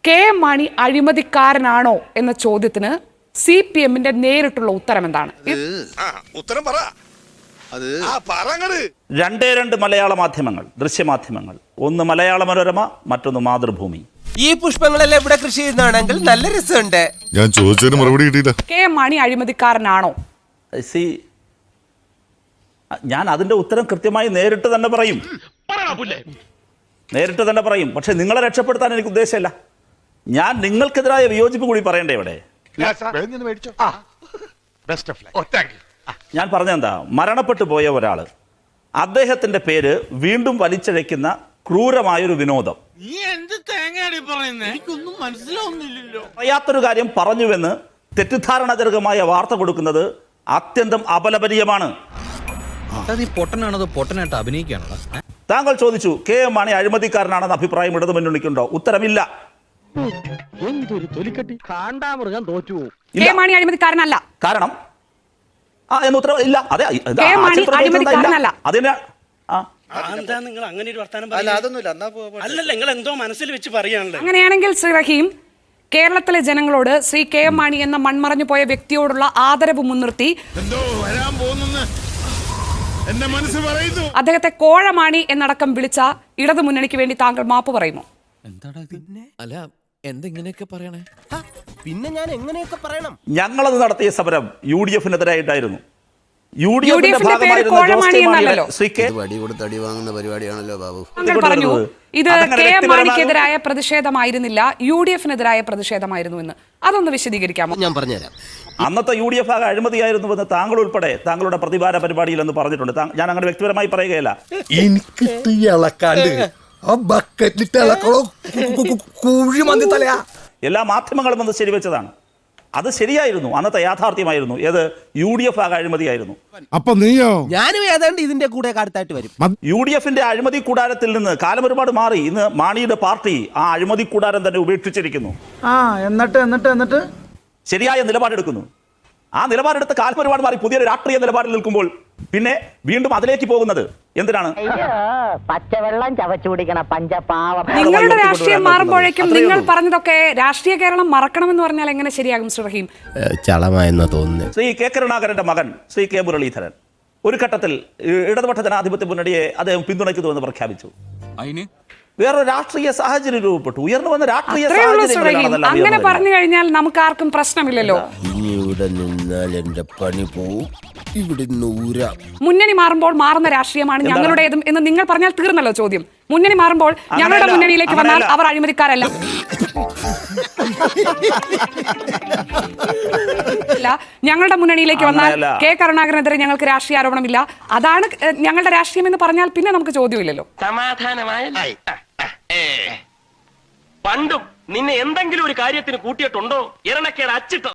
K M Mani അഴിമതിക്കാരനാണോ എന്ന ചോദ്യത്തിന് CPM-ന്റെ നേരിട്ടുള്ള ഉത്തരം എന്താണ്? ഉത്തരം പറ. രണ്ട് മലയാള മാധ്യമങ്ങൾ, ദൃശ്യമാധ്യമങ്ങൾ, ഒന്ന് മലയാള മനോരമ, മറ്റൊന്ന് മാതൃഭൂമി. ഈ പുഷ്പങ്ങളെല്ലാം ഇവിടെ കൃഷി ചെയ്യുന്നതാണെങ്കിൽ നല്ല രസമുണ്ട്. ഞാൻ ചോദിച്ചതിന് മറുപടി കിട്ടിയില്ല. കെ എം മാണി അഴിമതിക്കാരനാണോ? ഞാൻ അതിന്റെ ഉത്തരം കൃത്യമായി നേരിട്ട് തന്നെ പറയും. പക്ഷെ നിങ്ങളെ രക്ഷപ്പെടുത്താൻ എനിക്ക് ഉദ്ദേശമില്ല. ഞാൻ നിങ്ങൾക്കെതിരായ വിയോജിപ്പ് കൂടി പറയണ്ടേ ഇവിടെ? ഞാൻ പറഞ്ഞെന്താ, മരണപ്പെട്ടു പോയ ഒരാള്, അദ്ദേഹത്തിന്റെ പേര് വീണ്ടും വലിച്ചഴയ്ക്കുന്ന ക്രൂരമായൊരു വിനോദം. അറിയാത്തൊരു കാര്യം പറഞ്ഞുവെന്ന് തെറ്റിദ്ധാരണജനകമായ വാർത്ത കൊടുക്കുന്നത് അത്യന്തം അപലപനീയമാണ്. താങ്കൾ ചോദിച്ചു കെ എം മാണി അഴിമതിക്കാരനാണെന്ന അഭിപ്രായം ഇടതു മുന്നണിക്കുണ്ടോ? ഉത്തരമില്ല. കെ എം മാണി അഴിമതിക്കാരനല്ല. കാരണം എന്ന് ഉത്തരം ഇല്ല. അതെ, കെ എം മാണി അഴിമതിക്കാരനല്ല. അതിന് നിങ്ങൾ അങ്ങനെ ഒരു വർത്താനം അല്ലല്ല, നിങ്ങൾ എന്തോ മനസ്സിൽ വെച്ച് പറയാണല്ലോ. അങ്ങനെയാണെങ്കിൽ ശ്രീ റഹീം, കേരളത്തിലെ ജനങ്ങളോട് ശ്രീ കെ എം മാണി എന്ന മൺമറഞ്ഞു പോയ വ്യക്തിയോടുള്ള ആദരവ് മുൻനിർത്തി അദ്ദേഹത്തെ കോഴമാണി എന്നടക്കം വിളിച്ച ഇടതു മുന്നണിക്ക് വേണ്ടി താങ്കൾ മാപ്പ് പറയുമോ? അല്ല, എന്തെങ്ങനെയൊക്കെ പറയണേ? പിന്നെ ഞാൻ എങ്ങനെയൊക്കെ പറയണം? ഞങ്ങളത് നടത്തിയ സമരം UDF-നെതിരായിട്ടായിരുന്നു. UDF-ന്റെ പേര് കോഴമാണി എന്നല്ലല്ലോ. താങ്കൾ പറഞ്ഞു ഇത് കെ എം മാണിക്കെതിരായ പ്രതിഷേധമായിരുന്നില്ല, UDF-നെതിരായ പ്രതിഷേധമായിരുന്നു എന്ന്. അതൊന്ന് വിശദീകരിക്കാമോ? ഞാൻ പറഞ്ഞുതരാം. അന്നത്തെ UDF ആകെ അഴിമതിയായിരുന്നുവെന്ന് താങ്കൾ ഉൾപ്പെടെ താങ്കളുടെ പ്രതിവാര പരിപാടിയിൽ എന്ന് പറഞ്ഞിട്ടുണ്ട്. ഞാൻ അങ്ങനെ വ്യക്തിപരമായി പറയുകയല്ല. എല്ലാ മാധ്യമങ്ങളും വന്ന് ശരിവെച്ചതാണ്. അത് ശരിയായിരുന്നു, അന്നത്തെ യാഥാർത്ഥ്യമായിരുന്നു. ഏത് UDF ആകെ അഴിമതിയായിരുന്നു. അപ്പൊ നീയോ? ഞാനും ഏതാണ്ട് ഇതിന്റെ കൂടെ അടുത്തായിട്ട് വരും. UDF-ന്റെ അഴിമതി കൂടാരത്തിൽ നിന്ന് കാലം ഒരുപാട് മാറി. ഇന്ന് മാണിയുടെ പാർട്ടി ആ അഴിമതി കൂടാരം തന്നെ ഉപേക്ഷിച്ചിരിക്കുന്നു. എന്നിട്ട് ശരിയായ നിലപാടെടുക്കുന്നു. ആ നിലപാടെടുത്ത് കാലം ഒരുപാട് മാറി പുതിയൊരു രാഷ്ട്രീയ നിലപാടിൽ നിൽക്കുമ്പോൾ പിന്നെ വീണ്ടും അതിലേക്ക് പോകുന്നത് എന്തിനാണ്? പച്ചവെള്ളം ചവച്ചു കുടിക്കണ പഞ്ചപാവം. നിങ്ങളുടെ രാഷ്ട്രീയം മാറുമ്പോഴേക്കും നിങ്ങൾ പറഞ്ഞതൊക്കെ രാഷ്ട്രീയ കേരളം മറക്കണമെന്ന് പറഞ്ഞാൽ എങ്ങനെ ശരിയാകും ശ്രീ റഹീം? ചളമായെന്ന് തോന്നുന്നു. ശ്രീ കെ കരുണാകരന്റെ മകൻ ശ്രീ കെ മുരളീധരൻ ഒരു ഘട്ടത്തിൽ ഇടതുപക്ഷ ജനാധിപത്യ മുന്നണിയെ അദ്ദേഹം പിന്തുണയ്ക്കുന്നുവെന്ന് പ്രഖ്യാപിച്ചു. വേറൊരു രാഷ്ട്രീയ സാഹചര്യം രൂപപ്പെട്ടു. ഉയർന്നു വന്ന രാഷ്ട്രീയ സാഹചര്യം അങ്ങനെ പറഞ്ഞു കഴിഞ്ഞാൽ നമുക്ക് ആർക്കും പ്രശ്നമില്ലല്ലോ. മുന്നണി മാറുമ്പോൾ മാറുന്ന രാഷ്ട്രീയമാണ് ഞങ്ങളുടേതും എന്ന് നിങ്ങൾ പറഞ്ഞാൽ തീർന്നല്ലോ ചോദ്യം. മുന്നണി മാറുമ്പോൾ ഞങ്ങളുടെ മുന്നണിയിലേക്ക് വന്നാൽ അവർ അഴിമതിക്കാരല്ല. ഞങ്ങളുടെ മുന്നണിയിലേക്ക് വന്നാൽ കെ കരുണാകരനെതിരെ ഞങ്ങൾക്ക് രാഷ്ട്രീയ ആരോപണമില്ല. അതാണ് ഞങ്ങളുടെ രാഷ്ട്രീയം എന്ന് പറഞ്ഞാൽ പിന്നെ നമുക്ക് ചോദ്യമില്ലല്ലോ. സമാധാനമായ പണ്ടും നിന്നെ എന്തെങ്കിലും ഒരു കാര്യത്തിന് കൂട്ടിയിട്ടുണ്ടോ? ഇരണക്കേട് അച്ചിട്ടോ?